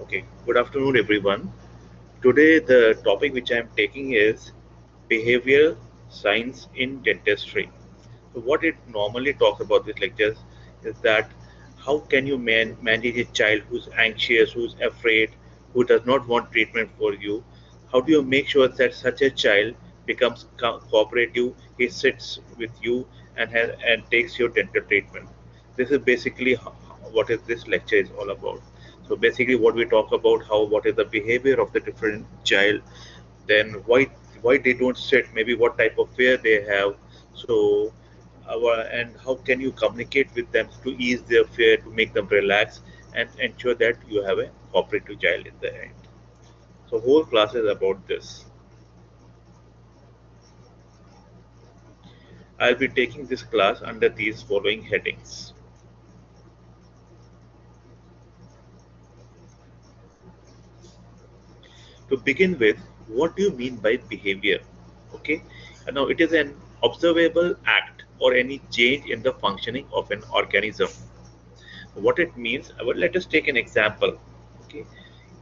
Okay, good afternoon, everyone. Today, the topic which I am taking is behavioral science in dentistry. So, what it normally talks about these lectures is that how can you manage a child who's anxious, who's afraid, who does not want treatment for you? How do you make sure that such a child becomes cooperative? He sits with you and takes your dental treatment. This is basically what is this lecture is all about. So basically, what we talk about how what is the behavior of the different child, then why they don't sit, maybe what type of fear they have. So and how can you communicate with them to ease their fear, to make them relax and ensure that you have a cooperative child in the end. So whole class is about this. I'll be taking this class under these following headings. To begin with, what do you mean by behavior? Okay, now it is an observable act or any change in the functioning of an organism. What it means, well, let us take an example. Okay,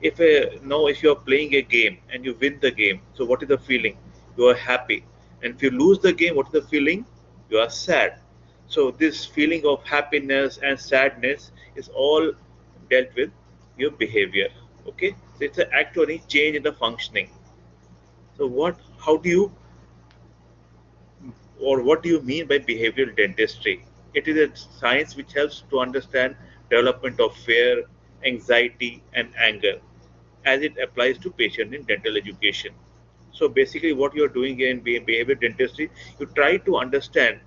if now if you are playing a game and you win the game, so what is the feeling? You are happy. And if you lose the game, what is the feeling? You are sad. So this feeling of happiness and sadness is all dealt with your behavior. Okay, so it's an act or any change in the functioning. So how do you, or what do you mean by behavioral dentistry? It is a science which helps to understand development of fear, anxiety, and anger as it applies to patient in dental education. So basically, what you are doing in behavioral dentistry, you try to understand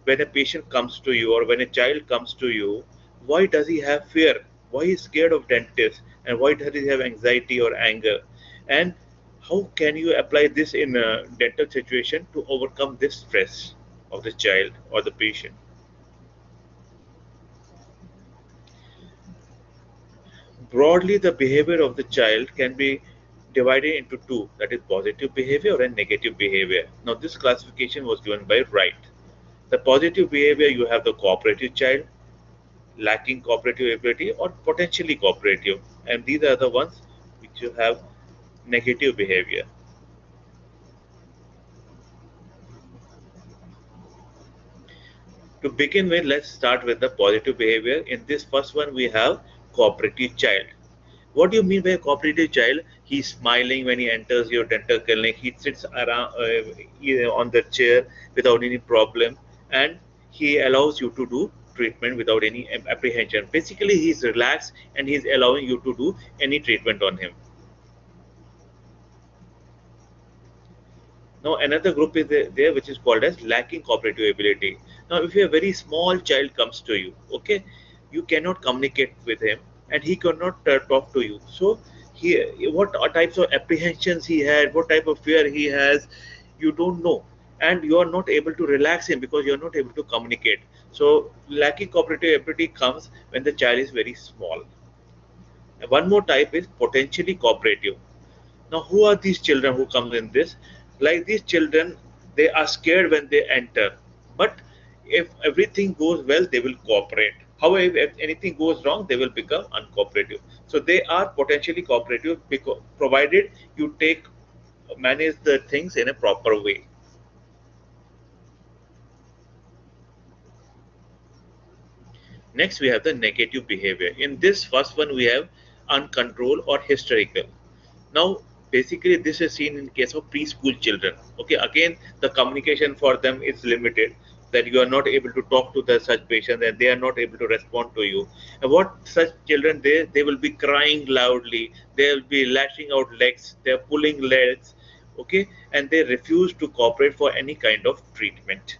when a patient comes to you or when a child comes to you, why does he have fear? Why he is scared of dentists? And why does he have anxiety or anger? And how can you apply this in a dental situation to overcome this stress of the child or the patient? Broadly, the behavior of the child can be divided into two, that is positive behavior and negative behavior. Now, this classification was given by Wright. The positive behavior, you have the cooperative child, lacking cooperative ability or potentially cooperative, and these are the ones which you have negative behavior. To begin with, let's start with the positive behavior. In this first one, we have cooperative child. What do you mean by a cooperative child? He's smiling when he enters your dental clinic. He sits around on the chair without any problem, and he allows you to do treatment without any apprehension. Basically, he's relaxed and he's allowing you to do any treatment on him. Now another group is there which is called as lacking cooperative ability. Now if a very small child comes to you, okay, you cannot communicate with him and he cannot talk to you. So he, what types of apprehensions he had, what type of fear he has, you don't know, and you are not able to relax him because you are not able to communicate. So lacking cooperative ability comes when the child is very small. And one more type is potentially cooperative. Now, who are these children who come in this? Like these children, they are scared when they enter, but if everything goes well, they will cooperate. However, if anything goes wrong, they will become uncooperative. So they are potentially cooperative because provided you take manage the things in a proper way. Next, we have the negative behavior. In this first one, we have uncontrolled or hysterical. Now, basically, this is seen in case of preschool children. Okay, again, the communication for them is limited. That you are not able to talk to the such patients, and they are not able to respond to you. And what such children they will be crying loudly. They will be lashing out legs. They are pulling legs. Okay, and they refuse to cooperate for any kind of treatment.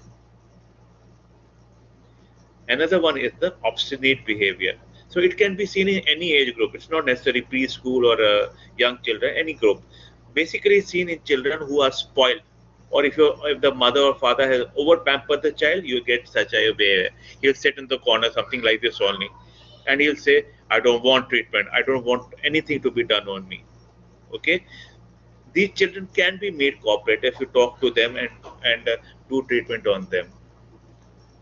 Another one is the obstinate behavior. So it can be seen in any age group. It's not necessarily preschool or young children, any group. Basically seen in children who are spoiled. Or if the mother or father has over pampered the child, you get such a behavior. He'll sit in the corner, something like this only. And he'll say, I don't want treatment. I don't want anything to be done on me. Okay? These children can be made cooperative if you talk to them and do treatment on them.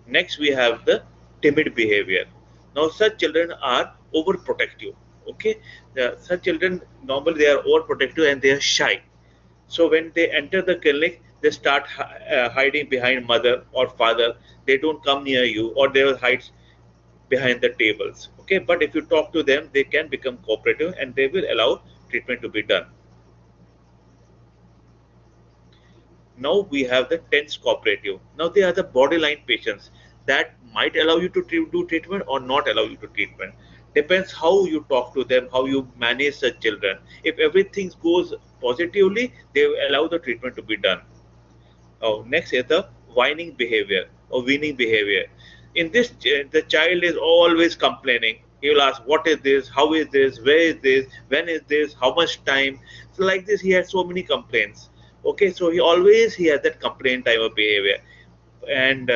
Next, we have the timid behavior. Now, such children are overprotective. Okay, such children normally they are overprotective and they are shy. So when they enter the clinic, they start hiding behind mother or father. They don't come near you, or they will hide behind the tables. Okay, but if you talk to them, they can become cooperative and they will allow treatment to be done. Now we have the tense cooperative. Now they are the borderline patients that might allow you to do treatment or not allow you to treatment. Depends how you talk to them, how you manage such children. If everything goes positively, they will allow the treatment to be done. Oh, next is the whining behavior or weaning behavior. In this, the child is always complaining. He will ask, "What is this? How is this? Where is this? When is this? How much time?" So like this, he has so many complaints. Okay, so he has that complaint type of behavior, and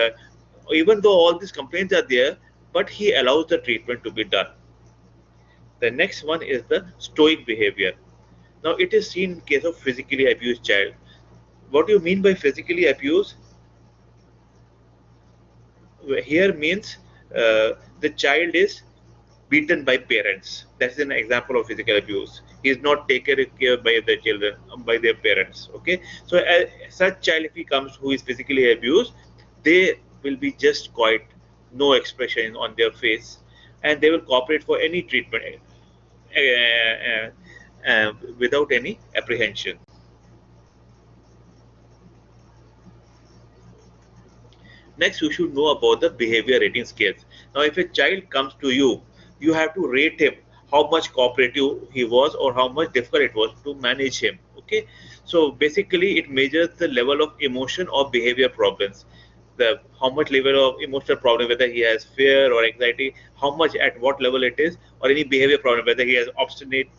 even though all these complaints are there, but he allows the treatment to be done. The next one is the stoic behavior. Now it is seen in case of physically abused child. What do you mean by physically abused? Here means the child is beaten by parents. That's an example of physical abuse. He is not taken care by the children, by their parents. Okay, so such child, if he comes who is physically abused, they will be just quiet, no expression on their face, and they will cooperate for any treatment without any apprehension. Next, you should know about the behavior rating scales. Now, if a child comes to you, you have to rate him how much cooperative he was or how much difficult it was to manage him. Okay, so basically, it measures the level of emotion or behavior problems. The how much level of emotional problem, whether he has fear or anxiety, how much at what level it is, or any behavior problem, whether he has obstinate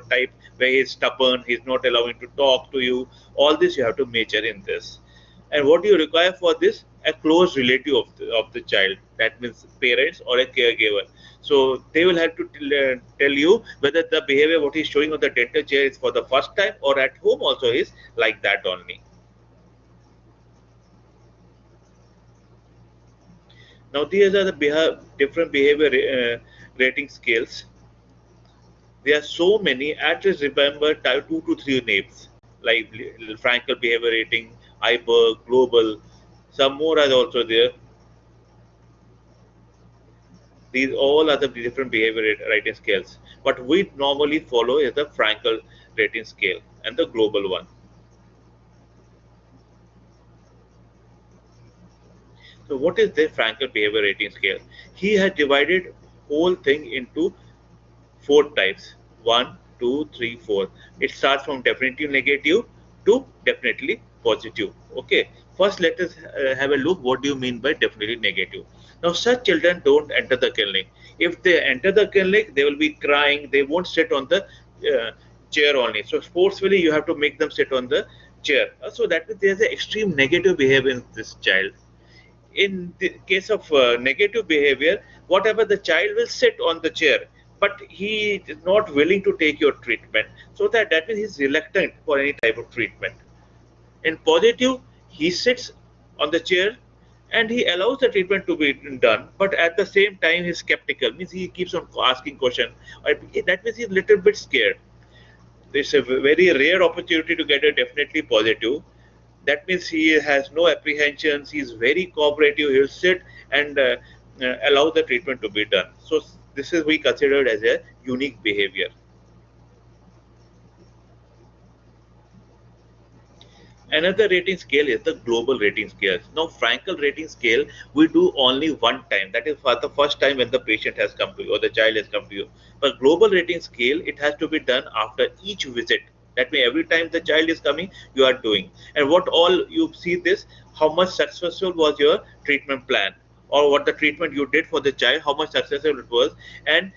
type where he is stubborn, he's not allowing to talk to you. All this you have to measure in this. And what do you require for this? A close relative of the child. That means parents or a caregiver. So they will have to tell you whether the behavior what he's showing on the dental chair is for the first time or at home also is like that only. Now these are the different behavior rating scales. There are so many. At least remember two to three names like Frankel behavior rating, IBER, Global. Some more are also there. These all are the different behavior rating scales. What we normally follow is the Frankel rating scale and the global one. So what is the Frankel behavior rating scale? He has divided whole thing into four types. One, two, three, four. It starts from definitely negative to definitely positive. Okay. First, let us have a look. What do you mean by definitely negative? Now, such children don't enter the clinic. If they enter the clinic, they will be crying. They won't sit on the chair only. So, forcefully, you have to make them sit on the chair. So that means there's an extreme negative behavior in this child. In the case of negative behavior, whatever the child will sit on the chair, but he is not willing to take your treatment. So that means he's reluctant for any type of treatment. In positive, he sits on the chair and he allows the treatment to be done, but at the same time he's skeptical. Means he keeps on asking question. That means he's a little bit scared. It's a very rare opportunity to get a definitely positive. That means he has no apprehensions. He's very cooperative. He'll sit and allow the treatment to be done. So this is we considered as a unique behavior. Another rating scale is the global rating scale. Now, Frankel rating scale we do only one time. That is for the first time when the patient has come to you or the child has come to you. But global rating scale it has to be done after each visit. That means every time the child is coming, you are doing. And what all you see this, how much successful was your treatment plan, or what the treatment you did for the child, how much successful it was, and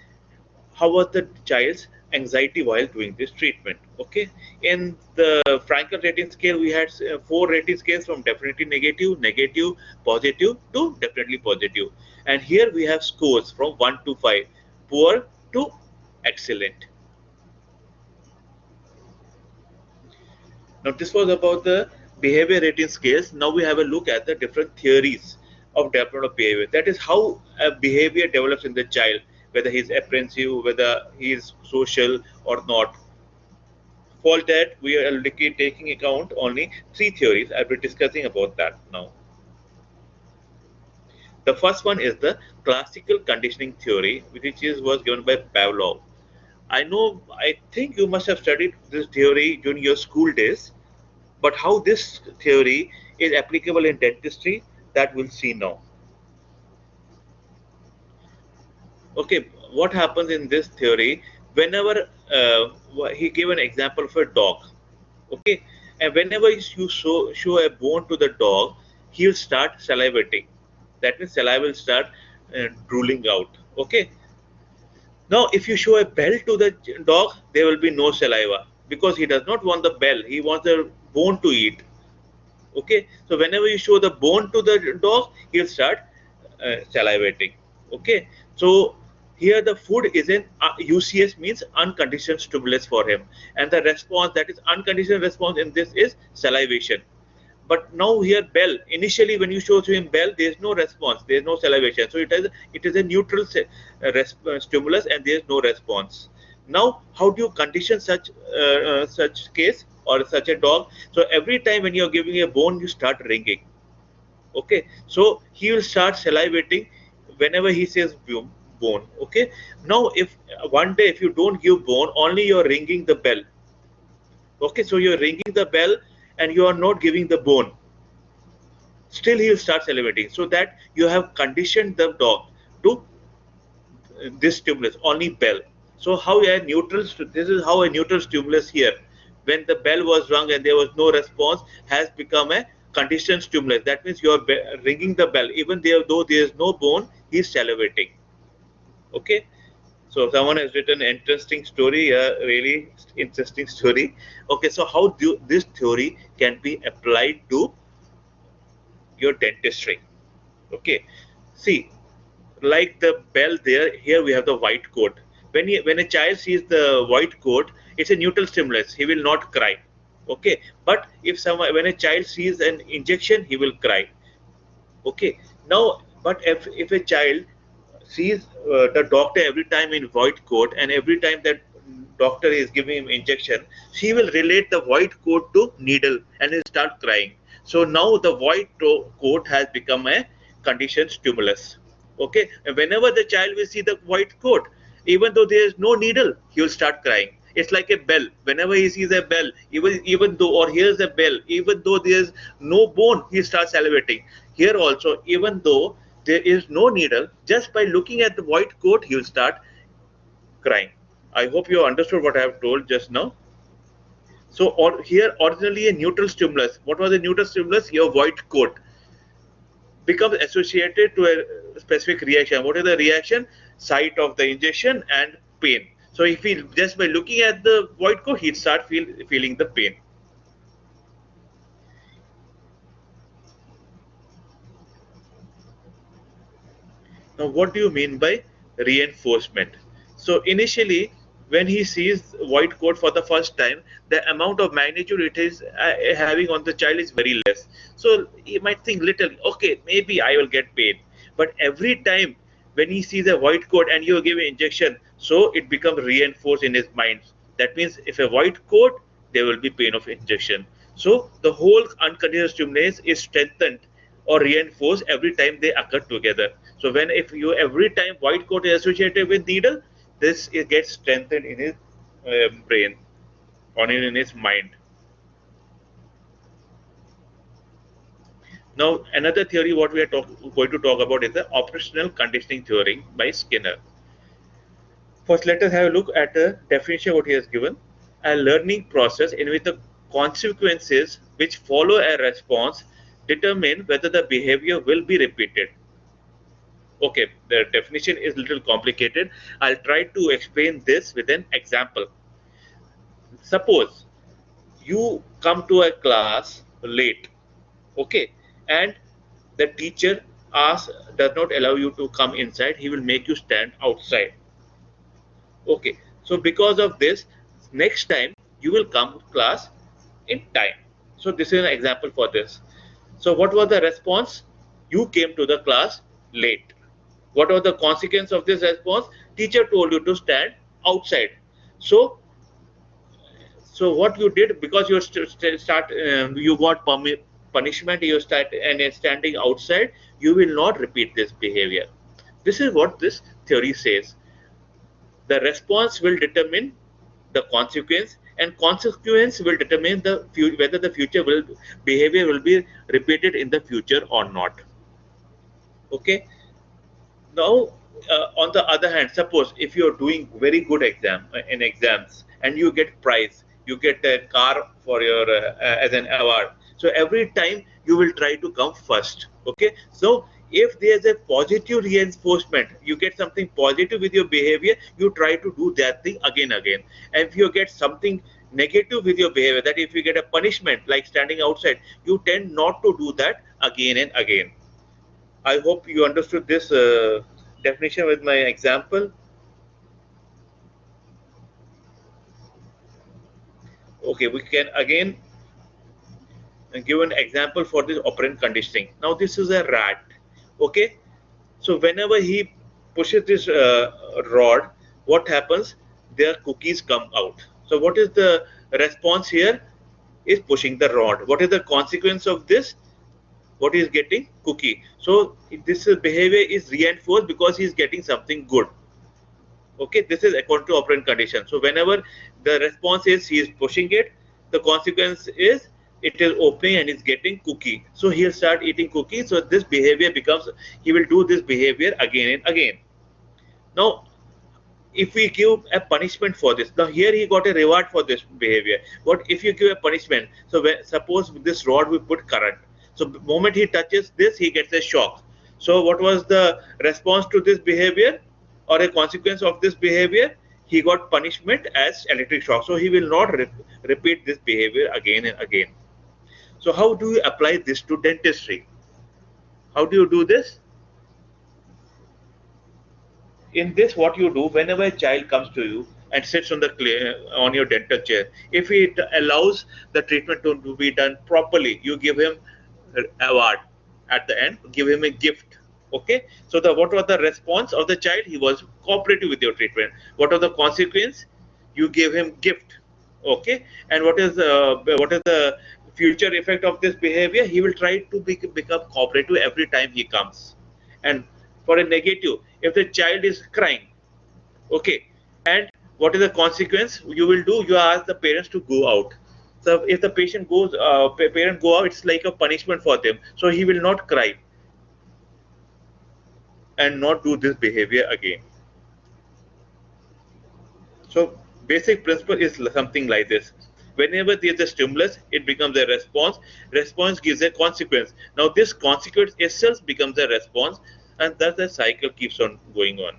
how was the child's anxiety while doing this treatment. Okay, in the Frankel rating scale we had four rating scales from definitely negative, negative, positive to definitely positive, and here we have scores from 1 to 5, poor to excellent. Now this was about the behavior rating scales. Now we have a look at the different theories of development of behavior. That is how a behavior develops in the child whether he's apprehensive, whether he's social or not. For that, we are taking account only three theories. I'll be discussing about that now. The first one is the classical conditioning theory, was given by Pavlov. I think you must have studied this theory during your school days, but how this theory is applicable in dentistry, that we'll see now. Okay, what happens in this theory? Whenever he gave an example of a dog, okay, and whenever you show a bone to the dog, he'll start salivating. That means saliva will start drooling out. Okay, now if you show a bell to the dog, there will be no saliva because he does not want the bell, he wants the bone to eat. Okay, so whenever you show the bone to the dog, he'll start salivating. Okay, so here the food is an UCS, means unconditioned stimulus for him, and the response, that is unconditional response in this, is salivation. But now here bell, initially when you show to him bell, there is no response, there is no salivation, so it is a neutral stimulus and there is no response. Now how do you condition such case or such a dog? So every time when you are giving a bone, you start ringing. Okay, so he will start salivating whenever he says bone. Okay, now if one day if you don't give bone, only you're ringing the bell. Okay, so you're ringing the bell and you are not giving the bone, still he will start salivating. So that you have conditioned the dog to this stimulus, only bell. So how a neutral, this is how a neutral stimulus here, when the bell was rung and there was no response, has become a conditioned stimulus. That means you are ringing the bell, even though there is no bone, he is salivating. Okay, so someone has written an interesting story, a really interesting story. Okay, so how do this theory can be applied to your dentistry? Okay, see, like the bell there, here we have the white coat. When a child sees the white coat, it's a neutral stimulus. He will not cry. Okay, but when a child sees an injection, he will cry. Okay, now, but if a child sees the doctor every time in white coat, and every time that doctor is giving him injection, she will relate the white coat to needle and he'll start crying. So now the white coat has become a conditioned stimulus. Okay, and whenever the child will see the white coat, even though there is no needle, he will start crying. It's like a bell. Whenever he sees a bell, even though, or hears a bell, even though there is no bone, he starts salivating. Here also, even though there is no needle, just by looking at the white coat, he will start crying. I hope you understood what I have told just now. So here, originally a neutral stimulus. What was a neutral stimulus? Your white coat becomes associated to a specific reaction. What is the reaction? Site of the injection and pain. So if he, just by looking at the white coat, he'd start feeling the pain. Now, what do you mean by reinforcement? So initially, when he sees white coat for the first time, the amount of magnitude it is having on the child is very less. So he might think little, okay, maybe I will get pain. But every time when he sees a white coat and you give an injection, so it becomes reinforced in his mind. That means if a white coat, there will be pain of injection. So the whole unconditional stimulus is strengthened or reinforced every time they occur together. So when if you every time white coat is associated with needle, this it gets strengthened in his brain or in his mind. Now another theory what we are going to talk about is the operational conditioning theory by Skinner. First, let us have a look at the definition what he has given: a learning process in which the consequences which follow a response determine whether the behavior will be repeated. Okay, the definition is a little complicated. I'll try to explain this with an example. Suppose you come to a class late, okay, and the teacher does not allow you to come inside. He will make you stand outside. Okay, so because of this, next time you will come to class in time. So this is an example for this. So what was the response? You came to the class late. What was the consequence of this response? Teacher told you to stand outside. So what you did, because you start you got punishment, you start and standing outside, you will not repeat this behavior. This is what this theory says. The response will determine the consequence, and consequence will determine the whether the future will behavior will be repeated in the future or not. Okay. Now, on the other hand, suppose if you are doing very good in exams and you get prize, you get a car for your as an award. So every time you will try to come first. Okay. So if there is a positive reinforcement, you get something positive with your behavior, you try to do that thing again. And if you get something negative with your behavior, that if you get a punishment like standing outside, you tend not to do that again and again. I hope you understood this definition with my example. Okay, we can again give an example for this operant conditioning. Now, this is a rat. Okay, so whenever he pushes this rod, what happens? Their cookies come out. So, what is the response here? Is pushing the rod. What is the consequence of this? What he is getting? Cookie. So, this behavior is reinforced because he is getting something good. Okay, this is according to operant condition. So whenever the response is he is pushing it, the consequence is it is opening and is getting cookie. So he'll start eating cookie. So this behavior becomes, he will do this behavior again and again. Now, if we give a punishment for this, now here he got a reward for this behavior. What if you give a punishment? So suppose this rod we put current. So the moment he touches this, he gets a shock. So what was the response to this behavior or a consequence of this behavior? He got punishment as electric shock. So he will not repeat this behavior again and again. So how do you apply this to dentistry? How do you do this? In this, what you do whenever a child comes to you and sits on the on your dental chair, if it allows the treatment to be done properly, you give him award at the end, give him a gift. Okay, so the what was the response of the child? He was cooperative with your treatment. What was the consequence? You gave him gift. Okay, and what is the future effect of this behavior? He will try to become cooperative every time he comes. And for a negative, if the child is crying, okay, and what is the consequence you will do? You ask the parents to go out. So if the patient goes parent go out, it's like a punishment for them, so he will not cry and not do this behavior again. So basic principle is something like this. Whenever there is a stimulus, it becomes a response. Response gives a consequence. Now this consequence itself becomes a response, and thus the cycle keeps on going on.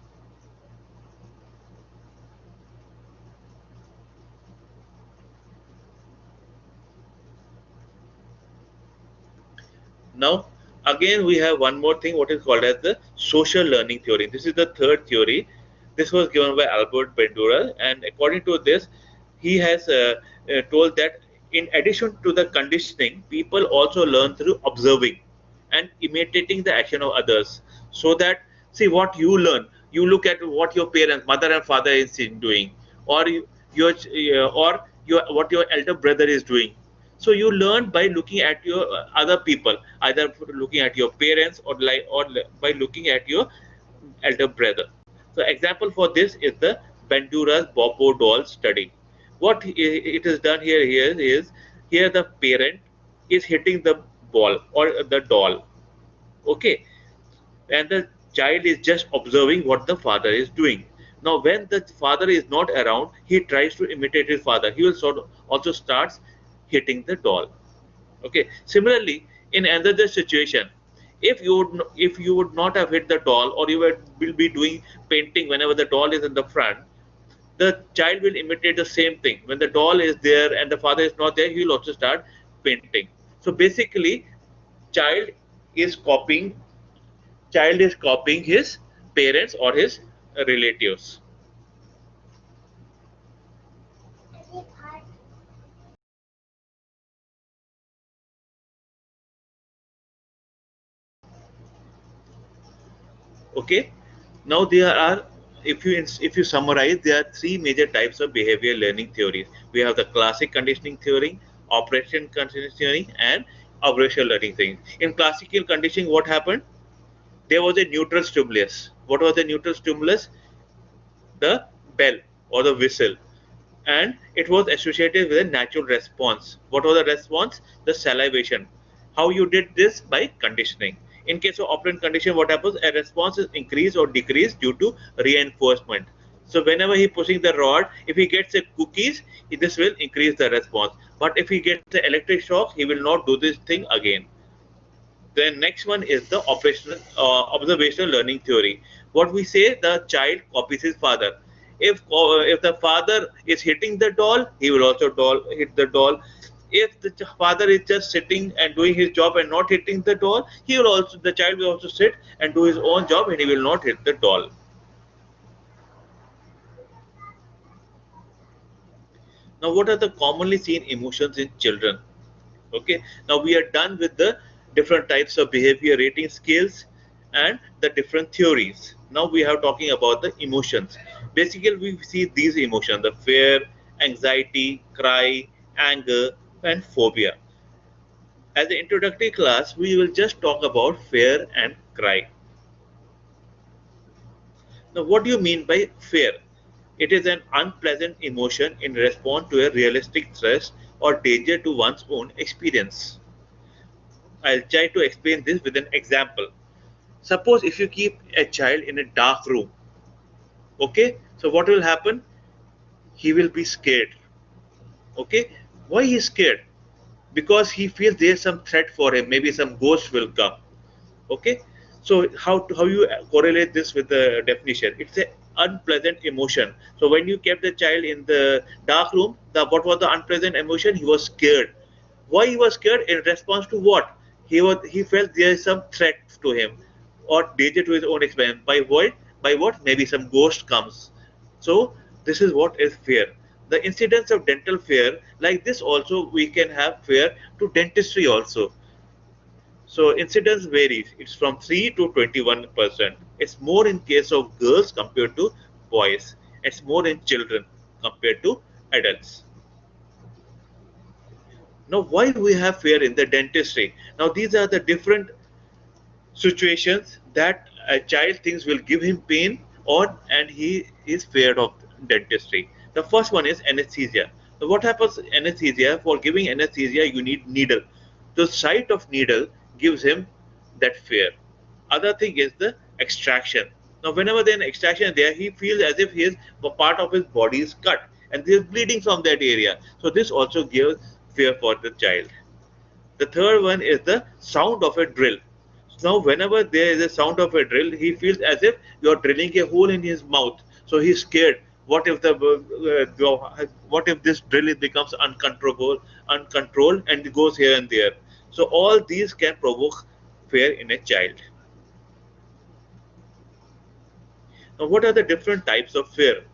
Now, again, we have one more thing, what is called as the social learning theory. This is the third theory. This was given by Albert Bandura, and according to this, he has told that in addition to the conditioning, people also learn through observing and imitating the action of others. So that, see, what you learn, you look at what your parents, mother and father is doing, or your or your what your elder brother is doing. So you learn by looking at your other people, either looking at your parents or by looking at your elder brother. So example for this is the Bandura's Bobo doll study. What it is done here is here the parent is hitting the ball or the doll. Okay, and the child is just observing what the father is doing. Now, when the father is not around, he tries to imitate his father. He will sort of also starts hitting the doll. Okay. Similarly, in another situation, if you would not have hit the doll, or you will be doing painting whenever the doll is in the front, the child will imitate the same thing. When the doll is there and the father is not there, he will also start painting. So basically, child is copying child is copying his parents or his relatives. Okay. Now there are, if you summarize, there are three major types of behavior learning theories. We have the classic conditioning theory, operation conditioning theory, and operational learning theory. In classical conditioning, what happened? There was a neutral stimulus. What was the neutral stimulus? The bell or the whistle, and it was associated with a natural response. What was the response? The salivation. How you did this? By conditioning. In case of operant condition, what happens? A response is increased or decreased due to reinforcement. So whenever he pushing the rod, if he gets a cookies, this will increase the response. But if he gets the electric shock, he will not do this thing again. The next one is the operational observational learning theory. What we say, the child copies his father. If the father is hitting the doll, he will also hit the doll. If the father is just sitting and doing his job and not hitting the doll, the child will also sit and do his own job and he will not hit the doll. Now, what are the commonly seen emotions in children? Okay, now we are done with the different types of behavior rating scales and the different theories. Now we are talking about the emotions. Basically, we see these emotions: the fear, anxiety, cry, anger, and phobia. As an introductory class, we will just talk about fear and cry. Now, what do you mean by fear? It is an unpleasant emotion in response to a realistic threat or danger to one's own experience. I'll try to explain this with an example. Suppose if you keep a child in a dark room, okay? So what will happen? He will be scared. Okay? Why he is scared? Because he feels there is some threat for him. Maybe some ghost will come. Okay? So how you correlate this with the definition? It's a unpleasant emotion. So when you kept the child in the dark room, what was the unpleasant emotion? He was scared. Why he was scared? In response to what? He felt there is some threat to him or danger to his own experience. By what? By what? Maybe some ghost comes. So this is what is fear. The incidence of dental fear, like this also we can have fear to dentistry also. So incidence varies. It's from 3 to 21%. It's more in case of girls compared to boys. It's more in children compared to adults. Now, why do we have fear in the dentistry? Now, these are the different situations that a child thinks will give him pain, or and he is feared of dentistry. The first one is anesthesia. So what happens anesthesia? For giving anesthesia, you need needle. The sight of needle gives him that fear. Other thing is the extraction. Now, whenever there is an extraction there, he feels as if his a part of his body is cut and there is bleeding from that area. So this also gives fear for the child. The third one is the sound of a drill. Now, whenever there is a sound of a drill, he feels as if you are drilling a hole in his mouth. So he's scared. What if this drill becomes uncontrolled and goes here and there? So all these can provoke fear in a child. Now, what are the different types of fear?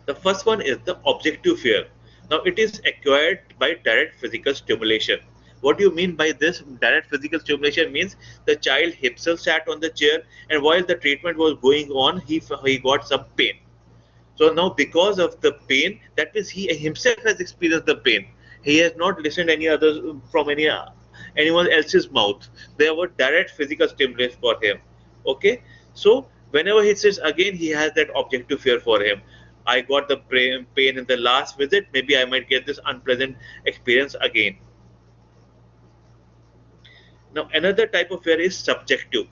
The first one is the objective fear. Now, it is acquired by direct physical stimulation. What do you mean by this? Direct physical stimulation means the child himself sat on the chair, and while the treatment was going on, he got some pain. So now, because of the pain, that means he himself has experienced the pain. He has not listened any others from anyone else's mouth. There were direct physical stimulus for him. Okay, so whenever he sits again, he has that objective fear for him. I got the pain in the last visit. Maybe I might get this unpleasant experience again. Now, another type of fear is subjective.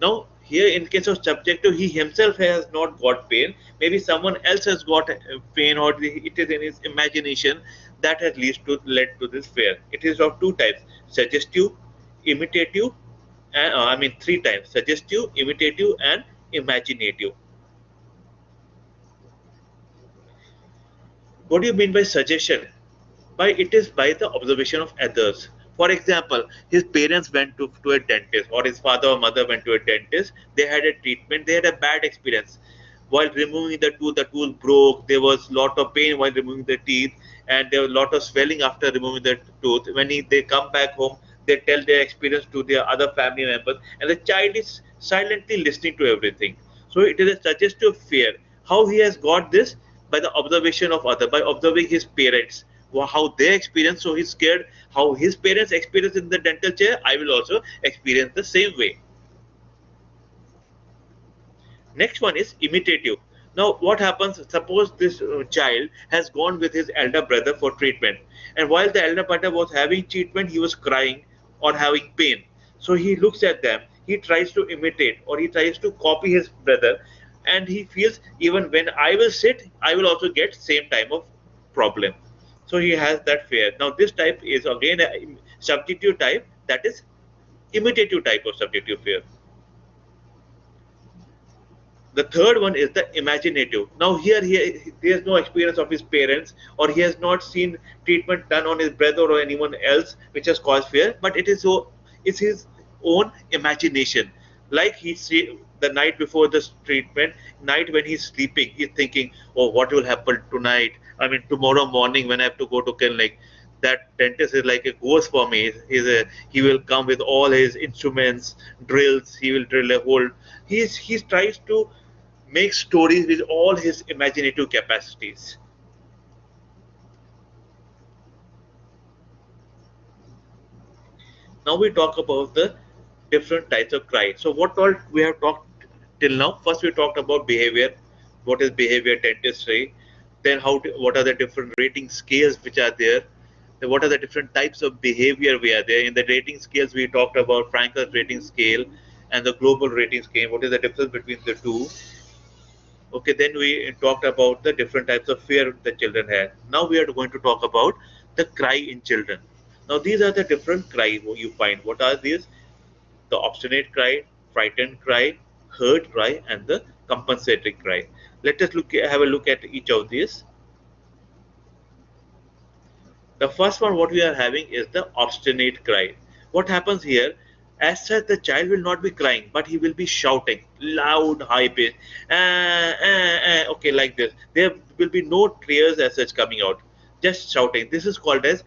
Now, here in case of subjective, he himself has not got pain. Maybe someone else has got pain, or it is in his imagination that has led to this fear. It is of two types: suggestive, imitative, and I mean three types: suggestive, imitative, and imaginative. What do you mean by suggestion? By it is by the observation of others. For example, his parents went to a dentist, or his father or mother went to a dentist. They had a treatment. They had a bad experience. While removing the tooth broke. There was lot of pain while removing the teeth, and there was lot of swelling after removing the tooth. When they come back home, They tell their experience to their other family members, and the child is silently listening to everything. So it is a suggestive fear. How he has got this? By the observation of other, by observing his parents, how they experience. So he's scared how his parents experience in the dental chair. I will also experience the same way. Next one is imitative. Now, what happens? Suppose this child has gone with his elder brother for treatment, and while the elder brother was having treatment, he was crying or having pain. So he looks at them, he tries to imitate or he tries to copy his brother, and he feels even when I will sit, I will also get same type of problem. So he has that fear. Now, this type is again a subjective type, that is imitative type of subjective fear. The third one is the imaginative. Now here he has no experience of his parents, or he has not seen treatment done on his brother or anyone else which has caused fear, but it's his own imagination. Like he see the night before this treatment, night when he's sleeping, he's thinking, oh, what will happen tonight? I mean, tomorrow morning when I have to go to clinic, that dentist is like a ghost for me. He will come with all his instruments, drills. He will drill a hole. He tries to make stories with all his imaginative capacities. Now we talk about the different types of cry. So what all we have talked till now? First we talked about behavior. What is behavior dentistry? Then what are the different rating scales which are there? Then what are the different types of behavior we are there? In the rating scales we talked about Frankel's rating scale and the global rating scale. What is the difference between the two? Okay, then we talked about the different types of fear the children had. Now we are going to talk about the cry in children. Now these are the different cry you find. What are these? The obstinate cry, frightened cry, hurt cry, and the compensatory cry. Let us have a look at each of these. The first one, what we are having is the obstinate cry. What happens here? As such, the child will not be crying, but he will be shouting loud, high pitch, okay, like this. There will be no tears as such coming out, just shouting. This is called as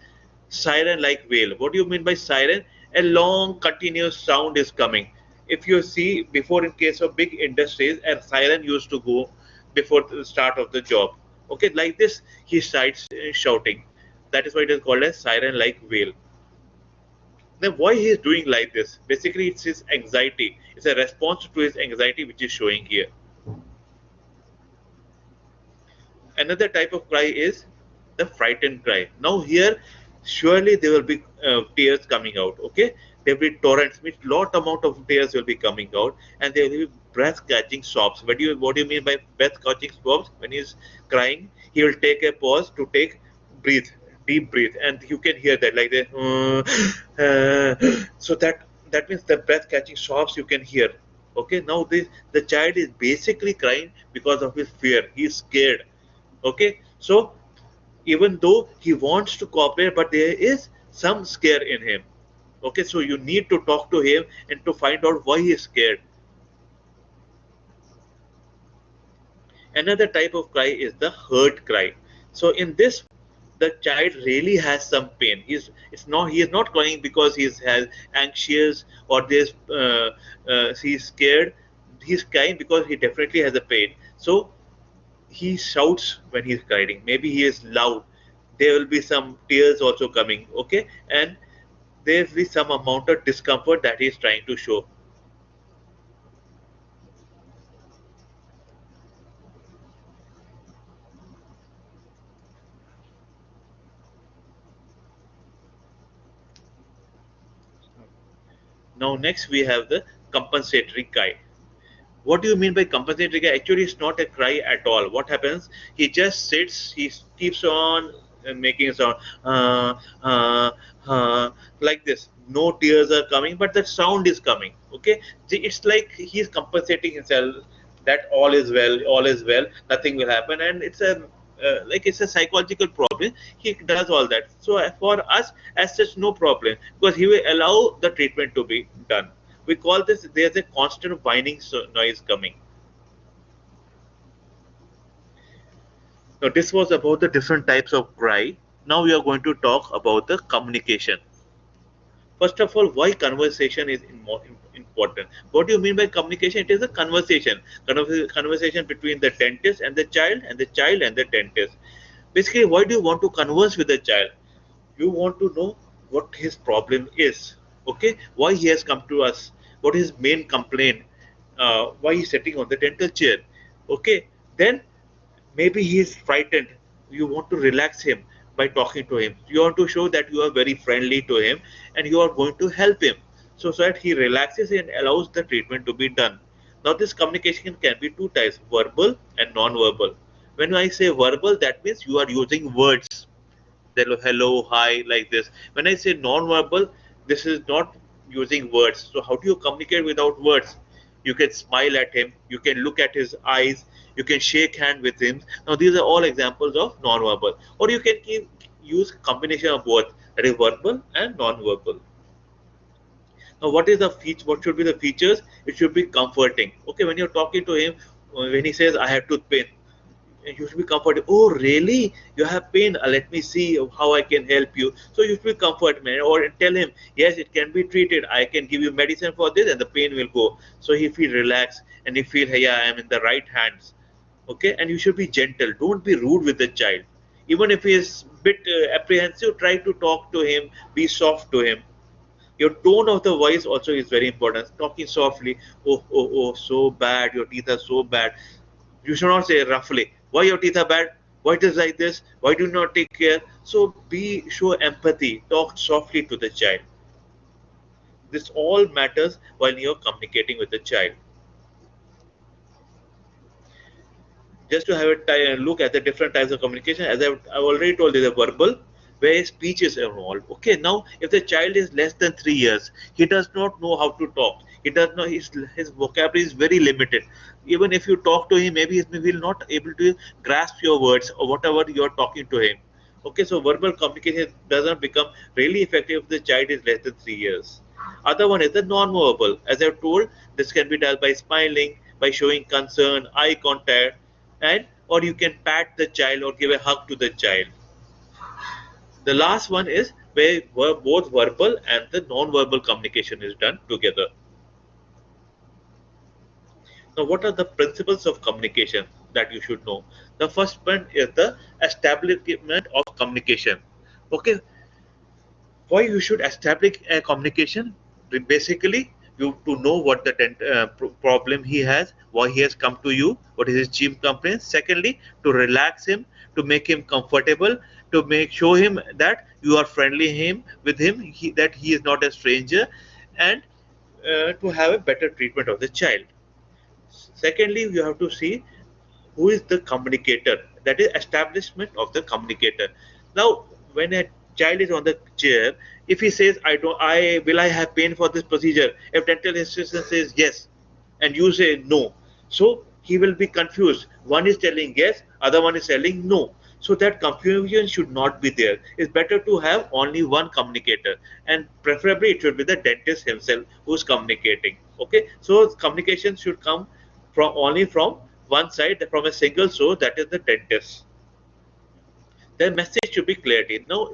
siren-like wail. What do you mean by siren? A long, continuous sound is coming. If you see, before in case of big industries, a siren used to go before the start of the job. Okay, like this, he starts shouting. That is why it is called a siren-like wail. Then why he is doing like this? Basically, it's his anxiety. It's a response to his anxiety which is showing here. Another type of cry is the frightened cry. Now here, surely there will be tears coming out. Okay, there will be torrents, means lot amount of tears will be coming out, and there will be breath-catching sobs. What do you mean by breath-catching sobs? When he's crying, he will take a pause to take breathe, deep breathe, and you can hear that like the so that means the breath-catching sobs you can hear. Okay, now the child is basically crying because of his fear. He's scared. Okay, so even though he wants to cooperate, but there is some scare in him. Okay, so you need to talk to him and to find out why he is scared. Another type of cry is the hurt cry. So in this, the child really has some pain. He is not crying because has anxious or he's scared. He's crying because he definitely has a pain. So he shouts when he's crying. Maybe he is loud. There will be some tears also coming. Okay, and there will be some amount of discomfort that he's trying to show. Now next we have the compensatory cry. What do you mean by compensatory cry? Actually, it's not a cry at all. What happens? He just sits. He keeps on making a sound, like this. No tears are coming, but the sound is coming. Okay, it's like he's compensating himself that all is well, all is well, nothing will happen, and it's a psychological problem. He does all that. So for us, as such, no problem because he will allow the treatment to be done. We call this, there's a constant whining noise coming. Now this was about the different types of cry. Now we are going to talk about the communication. First of all, why conversation is important? What do you mean by communication? It is a conversation, conversation between the dentist and the child, and the child and the dentist. Basically, why do you want to converse with the child? You want to know what his problem is, okay, why he has come to us, what is his main complaint, why he's sitting on the dental chair, okay. Then maybe he is frightened, you want to relax him by talking to him, you want to show that you are very friendly to him and you are going to help him, so that he relaxes and allows the treatment to be done. Now this communication can be two types, verbal and non-verbal. When I say verbal, that means you are using words, hello, hi, like this. When I say non-verbal, this is not using words. So how do you communicate without words? You can smile at him, you can look at his eyes, you can shake hand with him. Now these are all examples of non-verbal. Or you can use combination of both, that is verbal and non-verbal. Now what is the feature? What should be the features? It should be comforting. Okay, when you're talking to him, when he says I have tooth pain, you should be comforted. Oh, really? You have pain? Let me see how I can help you. So you should be comfort, man, or tell him, yes, it can be treated. I can give you medicine for this, and the pain will go. So he feel relaxed and he feel, hey, yeah, I am in the right hands. Okay, and you should be gentle. Don't be rude with the child. Even if he is a bit apprehensive, try to talk to him. Be soft to him. Your tone of the voice also is very important. Talking softly. Oh, oh, oh, so bad. Your teeth are so bad. You should not say roughly, why your teeth are bad? Why it is like this? Why do you not take care? So show empathy. Talk softly to the child. This all matters while you're communicating with the child. Just to have a look at the different types of communication, as I've already told you, the verbal, where speech is involved. Okay, now if the child is less than 3 years, he does not know how to talk. He does not. His vocabulary is very limited. Even if you talk to him, maybe he will not able to grasp your words or whatever you are talking to him. Okay, so verbal communication doesn't become really effective if the child is less than 3 years. Other one is the non-verbal. As I've told, this can be done by smiling, by showing concern, eye contact, and or you can pat the child or give a hug to the child. The last one is where both verbal and the non-verbal communication is done together. Now, what are the principles of communication that you should know? The first one is the establishment of communication. Okay, why you should establish a communication? Basically, you to know what the problem he has, why he has come to you, what is his chief complaint. Secondly, to relax him, to make him comfortable, to make show him that you are friendly with him, that he is not a stranger, and to have a better treatment of the child. Secondly, you have to see who is the communicator, that is establishment of the communicator. Now when a child is on the chair, if he says I have pain for this procedure, if dental assistant says yes and you say no, so he will be confused. One is telling yes, other one is telling no. So that confusion should not be there. It's better to have only one communicator, and preferably it should be the dentist himself who's communicating. Okay, so communication should come from only from one side, from a single source, that is the dentist. The message should be clarity. Now,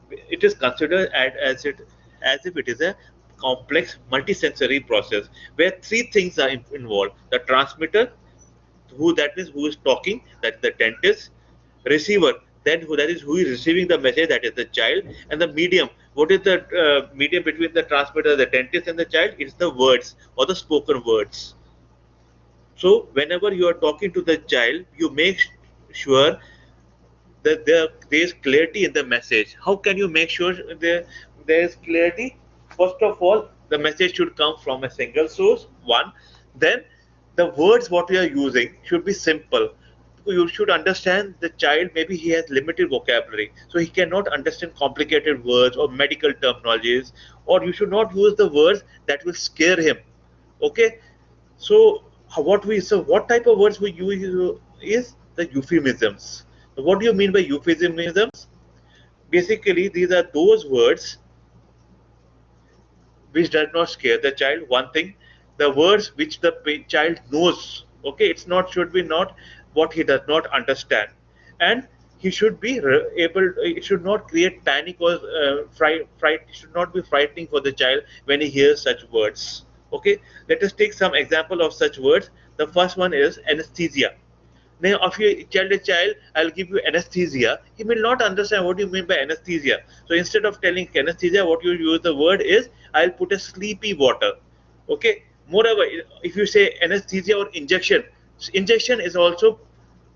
it is considered as if it is a complex multisensory process where three things are involved: the transmitter, who that is who is talking, that is the dentist; receiver, then who that is who is receiving the message, that is the child; and the medium. What is the medium between the transmitter, the dentist, and the child? It's the words or the spoken words. So whenever you are talking to the child, you make sure that there is clarity in the message. How can you make sure there is clarity? First of all, the message should come from a single source, one. Then the words what we are using should be simple. You should understand the child, maybe he has limited vocabulary, so he cannot understand complicated words or medical terminologies, or you should not use the words that will scare him. Okay, so what type of words we use is the euphemisms. What do you mean by euphemisms? Basically, these are those words which does not scare the child. One thing, the words which the child knows. Okay, it's not should be not what he does not understand, and he should be able, it should not create panic or fright, it should not be frightening for the child when he hears such words. Okay, let us take some example of such words. The first one is anesthesia. Now, if you tell a child, I'll give you anesthesia, he will not understand what you mean by anesthesia. So instead of telling anesthesia, what you use the word is, I'll put a sleepy water. Okay. Moreover, if you say anesthesia or injection, injection is also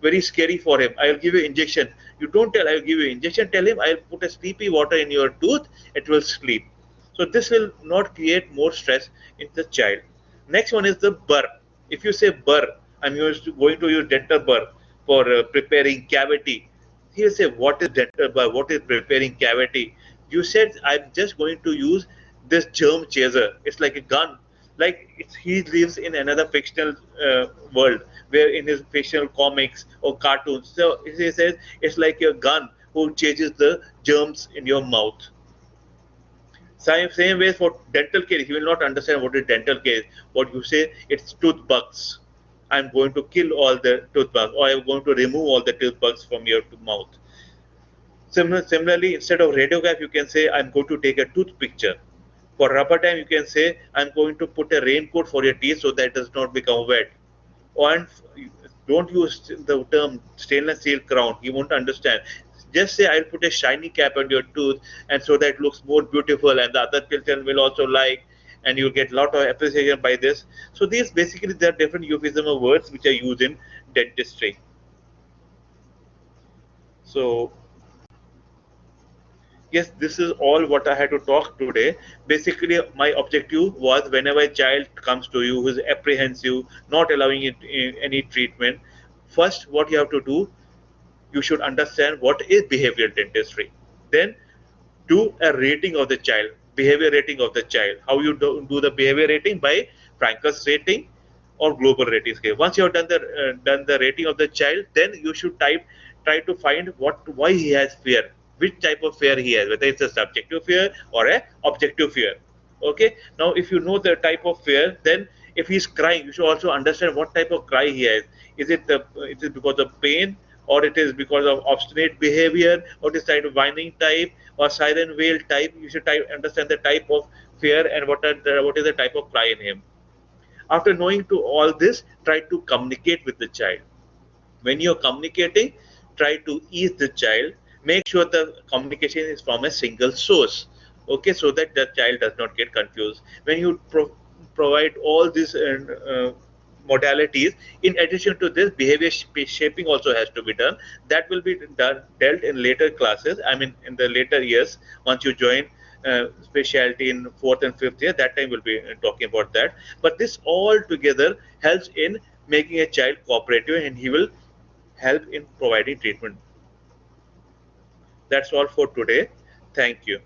very scary for him. I'll give you injection. You don't tell I'll give you injection. Tell him I'll put a sleepy water in your tooth. It will sleep. So this will not create more stress in the child. Next one is the burr. If you say burr, going to use dental burr for preparing cavity. He'll say, what is dental burr? What is preparing cavity? You said, I'm just going to use this germ chaser. It's like a gun. Like he lives in another fictional world where in his fictional comics or cartoons. So he says it's like a gun who chases the germs in your mouth. Same way for dental care, he will not understand what is dental care. What you say, it's tooth bugs. I'm going to kill all the tooth bugs, or I'm going to remove all the tooth bugs from your mouth. Similarly, instead of radiograph, you can say, I'm going to take a tooth picture. For rubber time, you can say, I'm going to put a raincoat for your teeth so that it does not become wet. And don't use the term stainless steel crown. He won't understand. Just say, I'll put a shiny cap on your tooth, and so that it looks more beautiful, and the other children will also like, and you'll get a lot of appreciation by this. So these basically there are different euphemism of words which are used in dentistry. So yes, this is all what I had to talk today. Basically, my objective was whenever a child comes to you who is apprehensive, not allowing it any treatment, first what you have to do, you should understand what is behavioral dentistry. Then do a rating of the child, behavior rating of the child. How you do the behavior rating? By Frankel's rating or global rating scale. Once you have done the rating of the child, then you should try to find why he has fear, which type of fear he has, whether it's a subjective fear or a objective fear. Okay. Now, if you know the type of fear, then if he's crying, you should also understand what type of cry he has. Is it because of pain, or it is because of obstinate behavior, or it is type of whining type, or siren wail type? You should understand the type of fear and what is the type of cry in him. After knowing to all this, try to communicate with the child. When you're communicating, try to ease the child. Make sure the communication is from a single source. Okay, so that the child does not get confused. When you provide all these modalities, in addition to this, behavior shaping also has to be done. That will be dealt in later classes. I mean, in the later years, once you join specialty in fourth and fifth year, that time we'll be talking about that. But this all together helps in making a child cooperative, and he will help in providing treatment. That's all for today. Thank you.